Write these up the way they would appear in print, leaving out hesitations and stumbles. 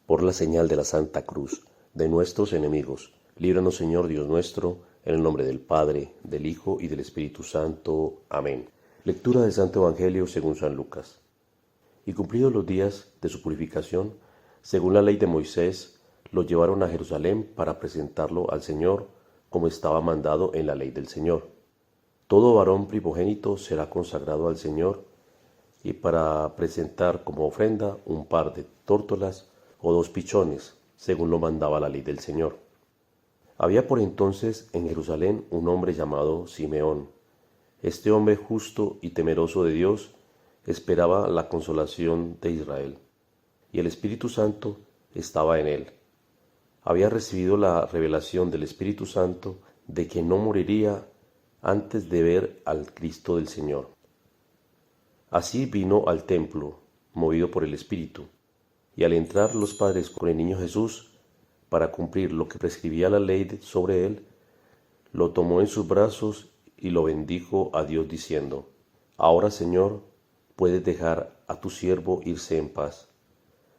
por la señal de la Santa Cruz, de nuestros enemigos. Líbranos, Señor Dios nuestro, en el nombre del Padre, del Hijo y del Espíritu Santo. Amén. Lectura del Santo Evangelio según San Lucas. Y cumplidos los días de su purificación, según la ley de Moisés, lo llevaron a Jerusalén para presentarlo al Señor, como estaba mandado en la ley del Señor. Todo varón primogénito será consagrado al Señor, y para presentar como ofrenda un par de tórtolas o 2 pichones, según lo mandaba la ley del Señor. Había por entonces en Jerusalén un hombre llamado Simeón. Este hombre justo y temeroso de Dios esperaba la consolación de Israel, y el Espíritu Santo estaba en él. Había recibido la revelación del Espíritu Santo de que no moriría antes de ver al Cristo del Señor. Así vino al templo, movido por el Espíritu, y al entrar los padres con el niño Jesús, para cumplir lo que prescribía la ley sobre él, lo tomó en sus brazos y lo bendijo a Dios diciendo: Ahora, Señor, puedes dejar a tu siervo irse en paz,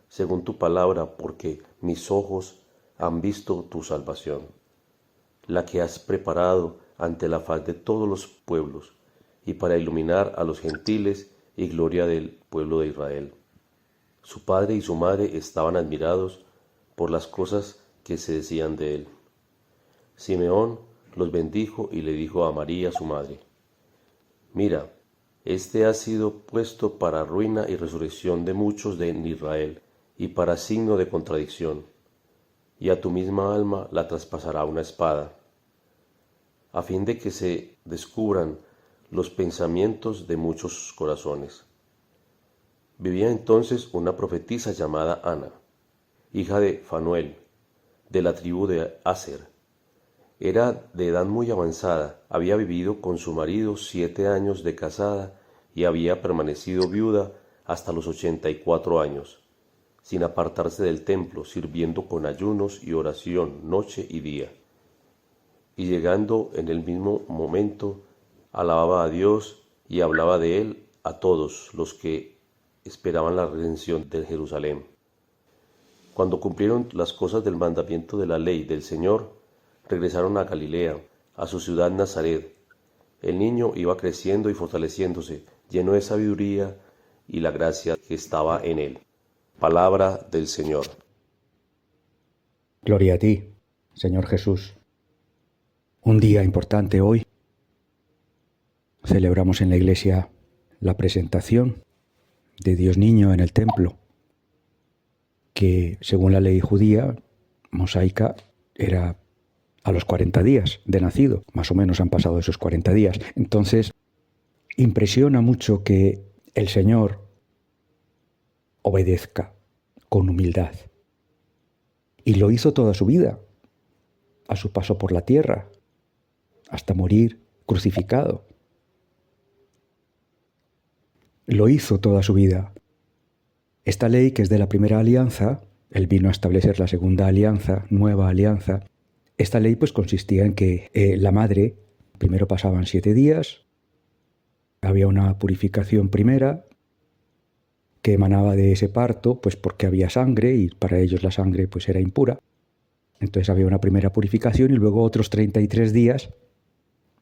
según tu palabra, porque mis ojos han visto tu salvación, la que has preparado ante la faz de todos los pueblos, y para iluminar a los gentiles y gloria del pueblo de Israel. Su padre y su madre estaban admirados por las cosas que se decían de él. Simeón los bendijo y le dijo a María su madre: Mira, este ha sido puesto para ruina y resurrección de muchos en Israel, y para signo de contradicción, y a tu misma alma la traspasará una espada, a fin de que se descubran los pensamientos de muchos corazones. Vivía entonces una profetisa llamada Ana, hija de Fanuel, de la tribu de Aser. Era de edad muy avanzada, había vivido con su marido 7 años de casada y había permanecido viuda hasta los 84 años, sin apartarse del templo, sirviendo con ayunos y oración noche y día. Y llegando en el mismo momento, alababa a Dios y hablaba de él a todos los que esperaban la redención de Jerusalén. Cuando cumplieron las cosas del mandamiento de la ley del Señor, regresaron a Galilea, a su ciudad Nazaret. El niño iba creciendo y fortaleciéndose, lleno de sabiduría, y la gracia que estaba en él. Palabra del Señor. Gloria a ti, Señor Jesús. Un día importante hoy. Celebramos en la iglesia la presentación de Dios Niño en el templo, que según la ley judía mosaica era a los 40 días de nacido. Más o menos han pasado esos 40 días. Entonces, impresiona mucho que el Señor obedezca con humildad. Y lo hizo toda su vida, a su paso por la tierra, hasta morir crucificado. Lo hizo toda su vida. Esta ley, que es de la primera alianza, él vino a establecer la segunda alianza, nueva alianza. Esta ley pues consistía en que la madre, primero pasaban 7 días, había una purificación primera que emanaba de ese parto, pues porque había sangre y para ellos la sangre pues era impura. Entonces había una primera purificación y luego otros 33 días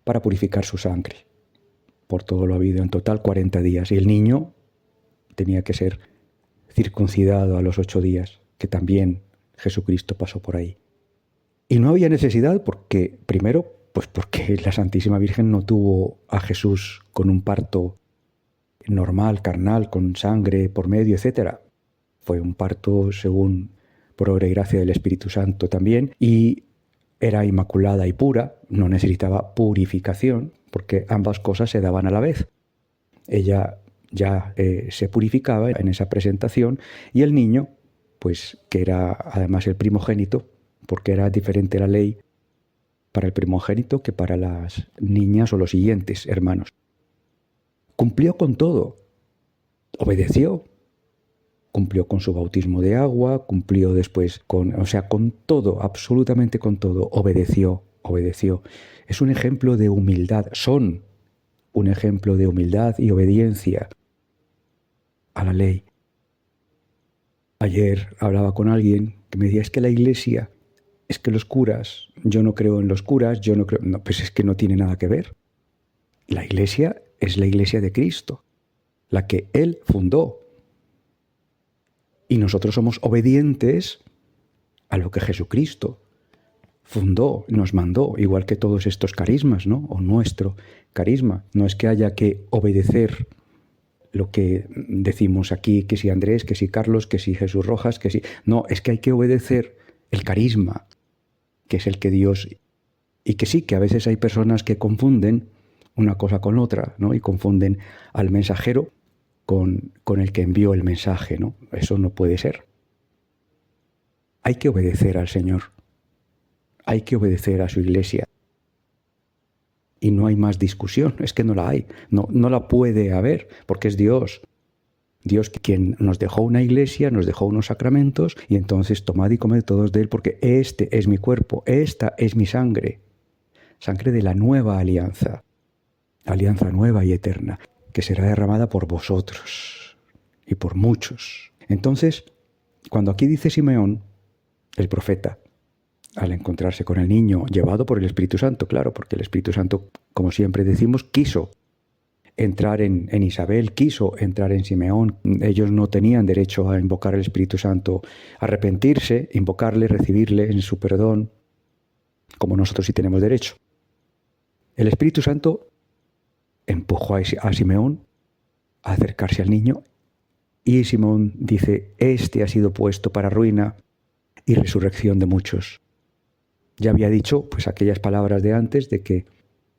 para purificar su sangre. Por todo lo habido, en total 40 días. Y el niño tenía que ser circuncidado a los 8 días, que también Jesucristo pasó por ahí. Y no había necesidad porque, primero, pues porque la Santísima Virgen no tuvo a Jesús con un parto normal, carnal, con sangre por medio, etc. Fue un parto según por obra y gracia del Espíritu Santo también, y era inmaculada y pura, no necesitaba purificación, porque ambas cosas se daban a la vez. Ella ya se purificaba en esa presentación, y el niño, pues que era además el primogénito, porque era diferente la ley para el primogénito que para las niñas o los siguientes hermanos. Cumplió con todo, obedeció, cumplió con su bautismo de agua, cumplió después con todo, absolutamente con todo, obedeció. Es un ejemplo de humildad, son un ejemplo de humildad y obediencia a la ley Ayer hablaba con alguien que me decía, es que la Iglesia, es que los curas, yo no creo en los curas, yo no creo... No, pues es que no tiene nada que ver. La Iglesia es la Iglesia de Cristo, la que Él fundó. Y nosotros somos obedientes a lo que Jesucristo fundó, nos mandó, igual que todos estos carismas, ¿no? O nuestro carisma. No es que haya que obedecer lo que decimos aquí, que si Andrés, que si Carlos, que si Jesús Rojas, que si... No, es que hay que obedecer el carisma, que es el que Dios... Y que sí, que a veces hay personas que confunden una cosa con otra, ¿no? Y confunden al mensajero con el que envió el mensaje, ¿no? Eso no puede ser. Hay que obedecer al Señor. Hay que obedecer a su Iglesia. Y no hay más discusión, es que no la hay. No la puede haber, porque es Dios. Dios quien nos dejó una iglesia, nos dejó unos sacramentos, y entonces tomad y comed todos de él, porque este es mi cuerpo, esta es mi sangre. Sangre de la nueva alianza. Alianza nueva y eterna, que será derramada por vosotros y por muchos. Entonces, cuando aquí dice Simeón, el profeta, al encontrarse con el niño llevado por el Espíritu Santo, claro, porque el Espíritu Santo, como siempre decimos, quiso entrar en Isabel, quiso entrar en Simeón. Ellos no tenían derecho a invocar al Espíritu Santo, arrepentirse, invocarle, recibirle en su perdón, como nosotros sí tenemos derecho. El Espíritu Santo empujó a Simeón a acercarse al niño, y Simeón dice, este ha sido puesto para ruina y resurrección de muchos. Ya había dicho pues aquellas palabras de antes de que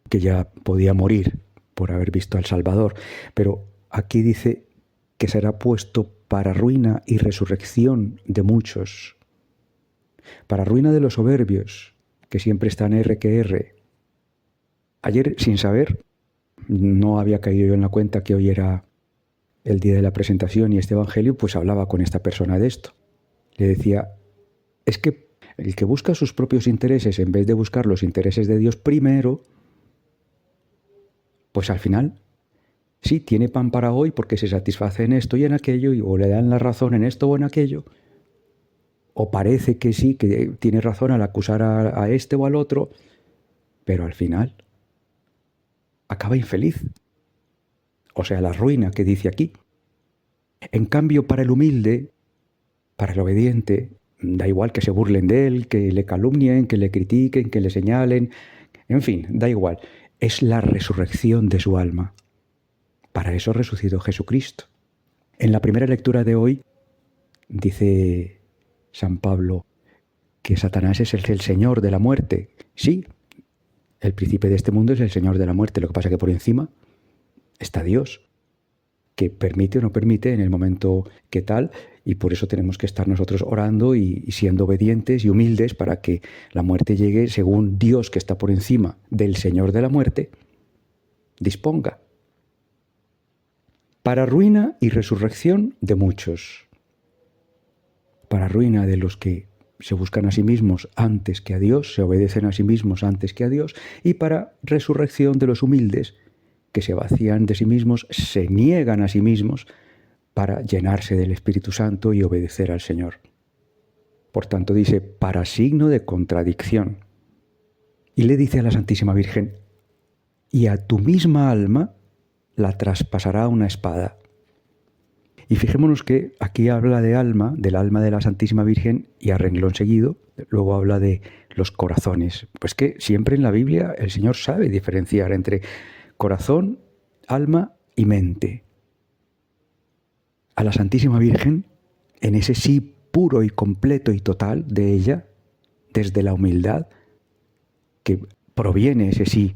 ya podía morir por haber visto al Salvador, pero aquí dice que será puesto para ruina y resurrección de muchos, para ruina de los soberbios, que siempre están R que R. Ayer, sin saber, no había caído yo en la cuenta que hoy era el día de la presentación, y este evangelio pues hablaba con esta persona de esto. Le decía, es que el que busca sus propios intereses en vez de buscar los intereses de Dios primero, pues al final sí tiene pan para hoy porque se satisface en esto y en aquello, o le dan la razón en esto o en aquello, o parece que sí, que tiene razón al acusar a este o al otro, pero al final acaba infeliz. O sea, la ruina que dice aquí. En cambio, para el humilde, para el obediente, da igual que se burlen de él, que le calumnien, que le critiquen, que le señalen, en fin, da igual. Es la resurrección de su alma. Para eso resucitó Jesucristo. En la primera lectura de hoy dice San Pablo que Satanás es el señor de la muerte. Sí, el príncipe de este mundo es el señor de la muerte. Lo que pasa es que por encima está Dios, que permite o no permite en el momento que tal, y por eso tenemos que estar nosotros orando y siendo obedientes y humildes para que la muerte llegue según Dios, que está por encima del Señor de la muerte, disponga. Para ruina y resurrección de muchos. Para ruina de los que se buscan a sí mismos antes que a Dios, se obedecen a sí mismos antes que a Dios, y para resurrección de los humildes, que se vacían de sí mismos, se niegan a sí mismos para llenarse del Espíritu Santo y obedecer al Señor. Por tanto, dice, para signo de contradicción. Y le dice a la Santísima Virgen, y a tu misma alma la traspasará una espada. Y fijémonos que aquí habla de alma, del alma de la Santísima Virgen, y a renglón seguido, luego habla de los corazones. Pues que siempre en la Biblia el Señor sabe diferenciar entre corazón, alma y mente. A la Santísima Virgen, en ese sí puro y completo y total de ella, desde la humildad, que proviene ese sí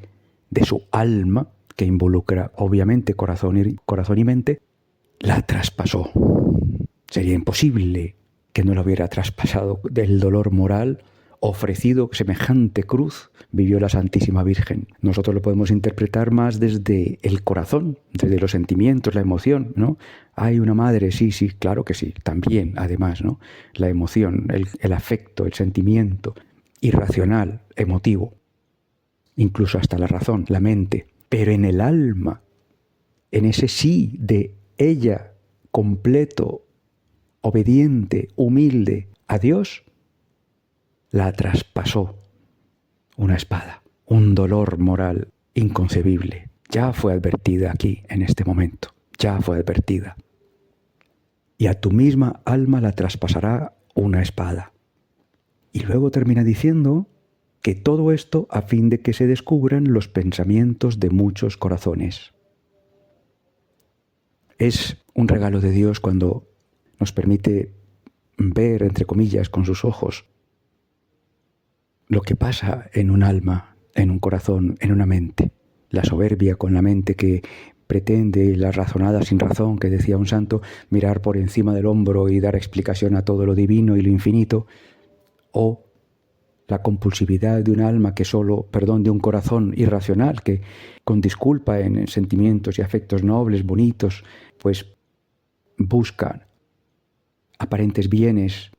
de su alma, que involucra obviamente corazón y mente, la traspasó. Sería imposible que no la hubiera traspasado. Del dolor moral ofrecido, semejante cruz, vivió la Santísima Virgen. Nosotros lo podemos interpretar más desde el corazón, desde los sentimientos, la emoción, ¿no? Hay una madre, sí, claro que sí, también, además, ¿no? La emoción, el afecto, el sentimiento, irracional, emotivo, incluso hasta la razón, la mente. Pero en el alma, en ese sí de ella completo obediente, humilde a Dios, la traspasó una espada, un dolor moral inconcebible. Ya fue advertida aquí, en este momento, ya fue advertida. Y a tu misma alma la traspasará una espada. Y luego termina diciendo que todo esto a fin de que se descubran los pensamientos de muchos corazones. Es un regalo de Dios cuando nos permite ver, entre comillas, con sus ojos, lo que pasa en un alma, en un corazón, en una mente. La soberbia con la mente que pretende, la razonada sin razón, que decía un santo, mirar por encima del hombro y dar explicación a todo lo divino y lo infinito, o la compulsividad de un alma de un corazón irracional que con disculpa en sentimientos y afectos nobles, bonitos, pues buscan aparentes bienes,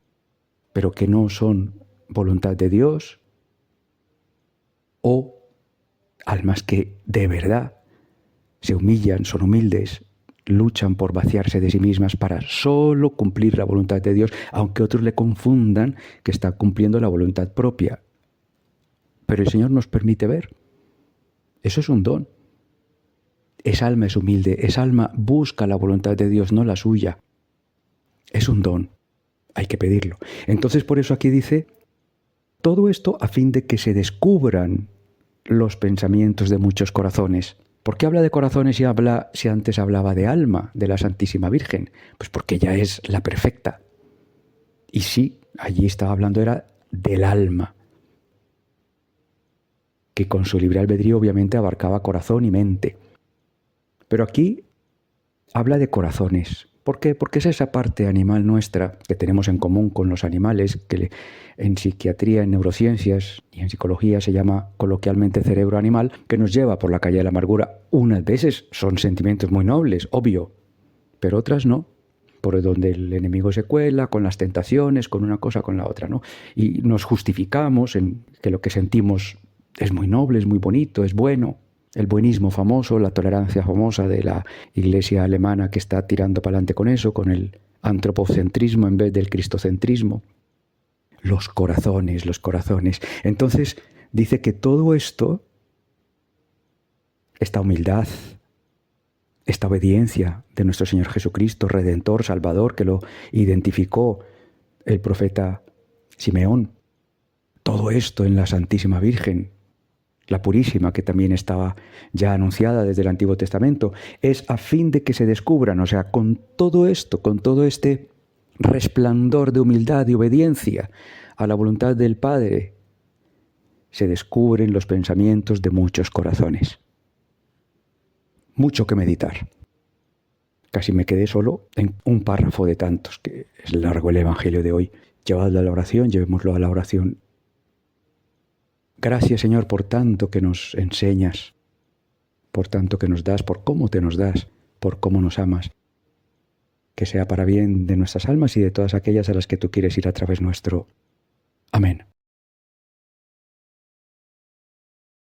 pero que no son voluntad de Dios, o almas que de verdad se humillan, son humildes, luchan por vaciarse de sí mismas para solo cumplir la voluntad de Dios, aunque otros le confundan que está cumpliendo la voluntad propia. Pero el Señor nos permite ver. Eso es un don. Esa alma es humilde, esa alma busca la voluntad de Dios, no la suya. Es un don, hay que pedirlo. Entonces por eso aquí dice, todo esto a fin de que se descubran los pensamientos de muchos corazones. ¿Por qué habla de corazones si antes hablaba de alma, de la Santísima Virgen? Pues porque ella es la perfecta. Y sí, allí estaba hablando era del alma, que con su libre albedrío obviamente abarcaba corazón y mente. Pero aquí habla de corazones. ¿Por qué? Porque es esa parte animal nuestra que tenemos en común con los animales, que en psiquiatría, en neurociencias y en psicología se llama coloquialmente cerebro animal, que nos lleva por la calle de la amargura. Unas veces son sentimientos muy nobles, obvio, pero otras no, por donde el enemigo se cuela, con las tentaciones, con una cosa, con la otra, ¿no? Y nos justificamos en que lo que sentimos es muy noble, es muy bonito, es bueno. El buenismo famoso, la tolerancia famosa de la iglesia alemana que está tirando para adelante con eso, con el antropocentrismo en vez del cristocentrismo. Los corazones. Entonces dice que todo esto, esta humildad, esta obediencia de nuestro Señor Jesucristo, Redentor, Salvador, que lo identificó el profeta Simeón, todo esto en la Santísima Virgen, la Purísima, que también estaba ya anunciada desde el Antiguo Testamento, es a fin de que se descubran, o sea, con todo esto, con todo este resplandor de humildad y obediencia a la voluntad del Padre, se descubren los pensamientos de muchos corazones. Mucho que meditar. Casi me quedé solo en un párrafo de tantos, que es largo el Evangelio de hoy. Llevadlo a la oración, llevémoslo a la oración. Gracias, Señor, por tanto que nos enseñas, por tanto que nos das, por cómo te nos das, por cómo nos amas. Que sea para bien de nuestras almas y de todas aquellas a las que tú quieres ir a través nuestro. Amén.